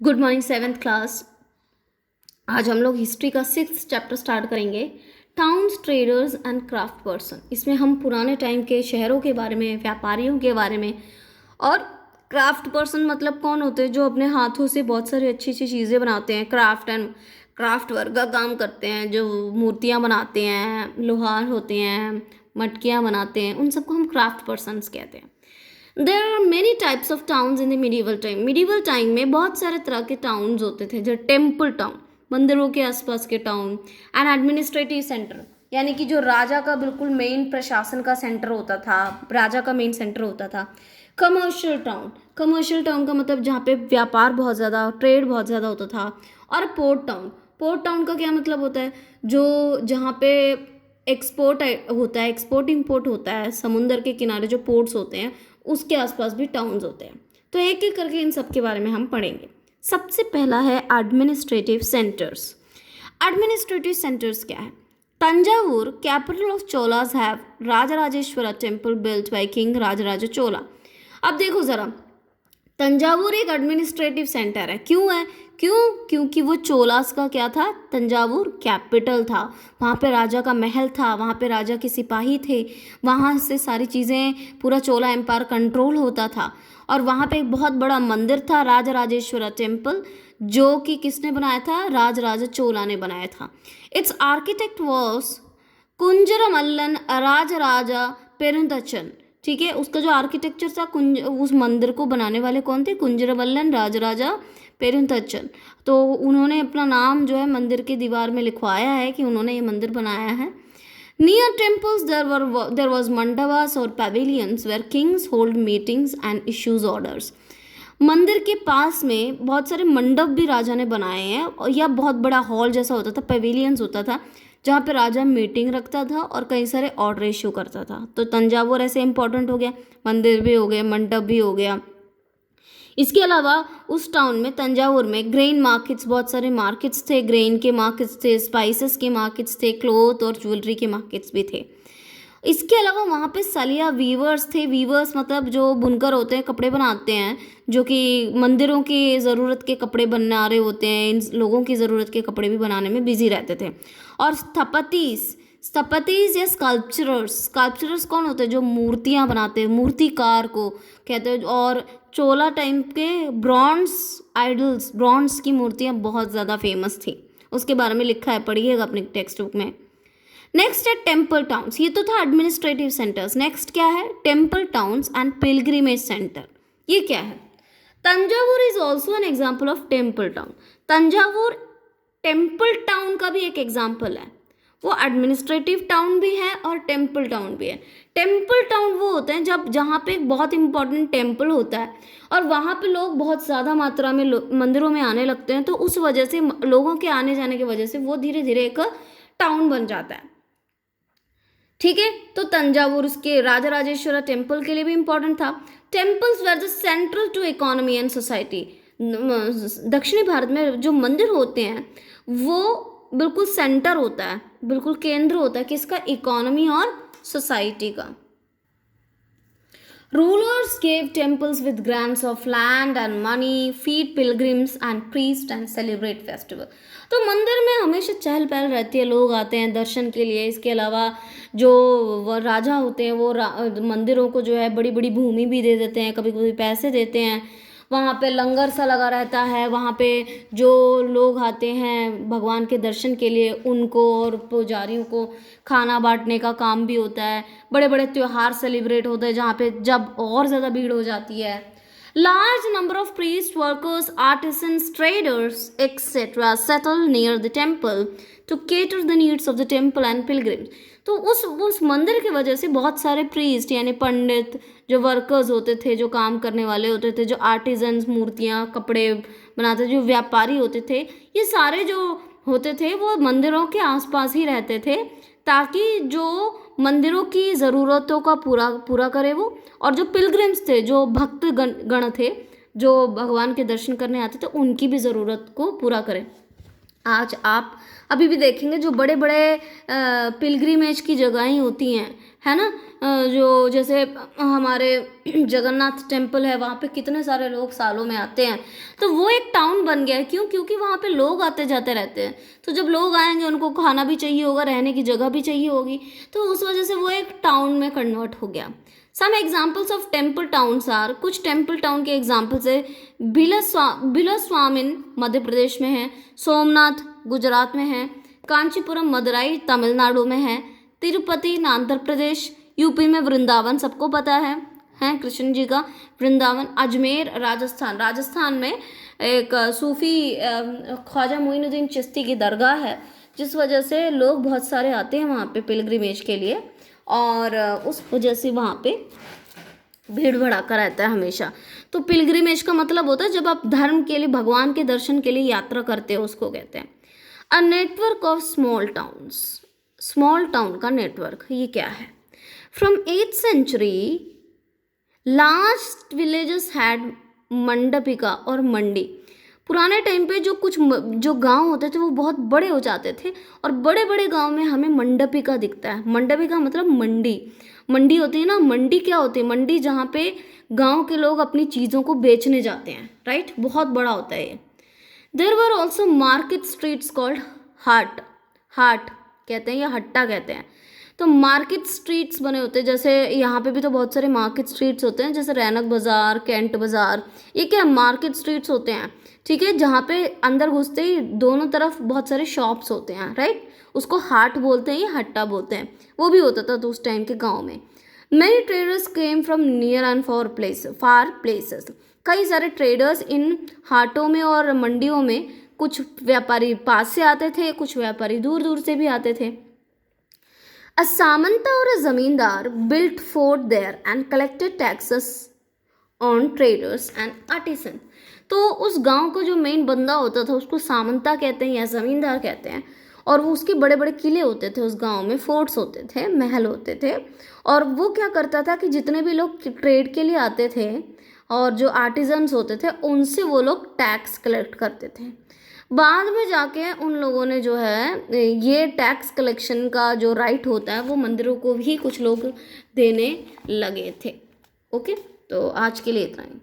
Good morning seventh class. आज हम लोग हिस्ट्री का 6th चैप्टर स्टार्ट करेंगे। Towns, traders and craft person. इसमें हम पुराने टाइम के शहरों के बारे में, व्यापारियों के बारे में, और क्राफ्ट पर्सन मतलब कौन होते हैं जो अपने हाथों से बहुत सारी अच्छी अच्छी चीज़ें बनाते हैं, क्राफ्ट वर्क का काम करते हैं, जो मूर्तियाँ बनाते हैं, लोहार होते हैं, मटकियाँ बनाते हैं, उन सबको हम क्राफ्ट पर्सनस कहते हैं। There are many types of towns in the medieval time. Medieval time में बहुत सारे तरह के टाउन्स होते थे, जो टेम्पल टाउन, मंदिरों के आसपास के टाउन, एंड एडमिनिस्ट्रेटिव सेंटर, यानी कि जो राजा का बिल्कुल मेन प्रशासन का सेंटर होता था, राजा का मेन सेंटर होता था। कमर्शियल टाउन, कमर्शियल टाउन का मतलब जहाँ पे व्यापार बहुत ज़्यादा, ट्रेड बहुत ज़्यादा होता था। और पोर्ट टाउन, पोर्ट टाउन का क्या मतलब होता है, जो जहाँ पे एक्सपोर्ट होता है, एक्सपोर्ट इंपोर्ट होता है, समुंदर के किनारे जो पोर्ट्स होते हैं उसके आसपास भी टाउन्स होते हैं। तो एक एक करके इन सब के बारे में हम पढ़ेंगे। सबसे पहला है एडमिनिस्ट्रेटिव सेंटर्स। एडमिनिस्ट्रेटिव सेंटर्स क्या है? Thanjavur, capital of Cholas, have Rajarajeshwara temple built by king Rajaraja Chola. अब देखो ज़रा, तंजावुर एक एडमिनिस्ट्रेटिव सेंटर है। क्यों है? क्योंकि वो चोलास का क्या था? तंजावुर कैपिटल था। वहाँ पे राजा का महल था, वहाँ पे राजा के सिपाही थे, वहाँ से सारी चीज़ें, पूरा चोला एम्पायर कंट्रोल होता था। और वहाँ पे एक बहुत बड़ा मंदिर था, राजराजेश्वरा टेम्पल, जो कि किसने बनाया था? राजराजा चोला ने बनाया था। It's architect was Kunjaramallan Rajaraja Perunthachan. ठीक है, उसका जो आर्किटेक्चर था, उस मंदिर को बनाने वाले कौन थे? कुंजरमल्लन राजराजा पेरुंतचन। तो उन्होंने अपना नाम जो है मंदिर की दीवार में लिखवाया है कि उन्होंने ये मंदिर बनाया है। Near temples there was mandapas और pavilions where kings hold meetings and issues orders. मंदिर के पास में बहुत सारे मंडप भी राजा ने बनाए हैं, और यह बहुत बड़ा हॉल जैसा होता था, पेविलियंस होता था, जहाँ पे राजा मीटिंग रखता था और कई सारे ऑर्डर इश्यू करता था। तो तंजावुर ऐसे इंपॉर्टेंट हो गया, मंदिर भी हो गए, मंडप भी हो गया। इसके अलावा उस टाउन में, तंजावुर में, ग्रेन मार्केट्स, बहुत सारे मार्केट्स थे, ग्रेन के मार्केट्स थे, स्पाइसेस के मार्केट्स थे, क्लोथ और ज्वेलरी के मार्केट्स भी थे। इसके अलावा वहाँ पे सलिया वीवर्स थे। वीवर्स मतलब जो बुनकर होते हैं, कपड़े बनाते हैं, जो कि मंदिरों की ज़रूरत के कपड़े बना रहे होते हैं, इन लोगों की ज़रूरत के कपड़े भी बनाने में बिजी रहते थे। और स्थपतिस या स्कल्पचरर्स कौन होते हैं? जो मूर्तियाँ बनाते हैं, मूर्तिकार को कहते हैं। और चोला टाइम के ब्रॉन्ज आइडल्स, ब्रॉन्ज की मूर्तियाँ बहुत ज़्यादा फेमस थी, उसके बारे में लिखा है, पढ़िएगा अपने टेक्स्ट बुक में। नेक्स्ट है टेम्पल टाउन्स। ये तो था एडमिनिस्ट्रेटिव सेंटर्स। नेक्स्ट क्या है? Temple towns and pilgrimage centre. ये क्या है? Thanjavur is also an example of temple town. Thanjavur temple town का भी एक एग्जाम्पल है। वो एडमिनिस्ट्रेटिव टाउन भी है और टेम्पल टाउन भी है। टेम्पल टाउन वो होते हैं जब जहाँ पे एक बहुत इंपॉर्टेंट टेम्पल होता है और वहाँ पे लोग बहुत ज़्यादा मात्रा में मंदिरों में आने लगते हैं, तो उस वजह से, लोगों के आने जाने की वजह से, वो धीरे धीरे एक टाउन बन जाता है। ठीक है, तो तंजावुर उसके राजा राजेश्वरा टेम्पल के लिए भी इंपॉर्टेंट था। Temples were the central to economy and society. दक्षिणी भारत में जो मंदिर होते हैं वो बिल्कुल सेंटर होता है, बिल्कुल केंद्र होता है किसका? इकोनॉमी और सोसाइटी का। Rulers gave temples with grants of land and money, feed pilgrims and priests and celebrate festival. तो मंदिर में हमेशा चहल पहल रहती है, लोग आते हैं दर्शन के लिए। इसके अलावा जो राजा होते हैं वो मंदिरों को जो है बड़ी बड़ी भूमि भी दे देते हैं, कभी कभी पैसे देते हैं। वहाँ पे लंगर सा लगा रहता है, वहाँ पे जो लोग आते हैं भगवान के दर्शन के लिए, उनको और पुजारियों को खाना बांटने का काम भी होता है। बड़े बड़े त्योहार सेलिब्रेट होते हैं जहाँ पे जब और ज़्यादा भीड़ हो जाती है। Large number of priests, workers, artisans, traders, etc. settled near the temple to cater the needs of the temple and pilgrims. तो उस मंदिर की वजह से बहुत सारे प्रीस्ट यानी पंडित, जो वर्कर्स होते थे, जो काम करने वाले होते थे, जो आर्टिजन्स, मूर्तियाँ, कपड़े बनाते, जो व्यापारी होते थे, ये सारे जो होते थे वो मंदिरों के आसपास ही रहते थे, ताकि जो मंदिरों की ज़रूरतों का पूरा करे वो, और जो पिलग्रिम्स थे, जो भक्त गण थे, जो भगवान के दर्शन करने आते थे, उनकी भी ज़रूरत को पूरा करें। आज आप अभी भी देखेंगे जो बड़े बड़े पिलग्रिमेज की जगहें होती हैं, है ना, जो जैसे हमारे जगन्नाथ टेम्पल है, वहाँ पे कितने सारे लोग सालों में आते हैं। तो वो एक टाउन बन गया है, क्यों? क्योंकि वहाँ पे लोग आते जाते रहते हैं। तो जब लोग आएंगे उनको खाना भी चाहिए होगा, रहने की जगह भी चाहिए होगी, तो उस वजह से वो एक टाउन में कन्वर्ट हो गया। Some examples of temple towns are, कुछ टेम्पल टाउन के एग्जाम्पल्स है, बिलस्वामिन मध्य प्रदेश में है, सोमनाथ गुजरात में है, कांचीपुरम मदुराई तमिलनाडु में है, तिरुपति आंध्र प्रदेश, यूपी में वृंदावन सबको पता है कृष्ण जी का वृंदावन, अजमेर राजस्थान में एक सूफी ख्वाजा मोइनुद्दीन चिश्ती की दरगाह है, जिस वजह से लोग बहुत सारे आते हैं वहाँ पे पिलग्रिमेज के लिए, और उस वजह से वहाँ पे भीड़ भड़ाका रहता है हमेशा। तो पिलग्रिमेज का मतलब होता है जब आप धर्म के लिए, भगवान के दर्शन के लिए यात्रा करते हो, उसको कहते हैं। A network of small towns, small town का नेटवर्क, ये क्या है? From 8th century large villages had mandapika और मंडी। पुराने टाइम पे जो गांव होते थे वो बहुत बड़े हो जाते थे, और बड़े बड़े गांव में हमें मंडपिका दिखता है। मंडपिका मतलब मंडी, मंडी होती है ना। मंडी क्या होती है? मंडी जहाँ पे गांव के लोग अपनी चीज़ों को बेचने जाते हैं, राइट, बहुत बड़ा होता है ये। There were also market streets called haat, हाट कहते हैं या हट्टा कहते हैं। तो मार्केट स्ट्रीट्स बने होते हैं, जैसे यहाँ पे भी तो बहुत सारे मार्केट स्ट्रीट्स होते हैं, जैसे रैनक बाज़ार, कैंट बाज़ार, ये क्या मार्केट स्ट्रीट्स होते हैं, ठीक है, जहाँ पे अंदर घुसते ही दोनों तरफ बहुत सारे शॉप्स होते हैं, राइट, उसको हाट बोलते हैं या हट्टा बोलते हैं। वो भी होता था तो उस टाइम के गाँव में। Many traders came from near and far places, कई सारे ट्रेडर्स इन हाटों में और मंडियों में, कुछ व्यापारी पास से आते थे, कुछ व्यापारी दूर दूर से भी आते थे। A Samanta or a zamindar built fort there and collected taxes on traders and artisans. तो उस गांव का जो मेन बंदा होता था उसको सामंता कहते हैं या जमींदार कहते हैं, और वो उसके बड़े बड़े किले होते थे उस गांव में, फोर्ट्स होते थे, महल होते थे। और वो क्या करता था कि जितने भी लोग ट्रेड के लिए आते थे और जो आर्टिजन्स होते थे उनसे वो लोग टैक्स कलेक्ट करते थे। बाद में जाके उन लोगों ने जो है ये टैक्स कलेक्शन का जो राइट होता है वो मंदिरों को भी कुछ लोग देने लगे थे। ओके, तो आज के लिए इतना ही।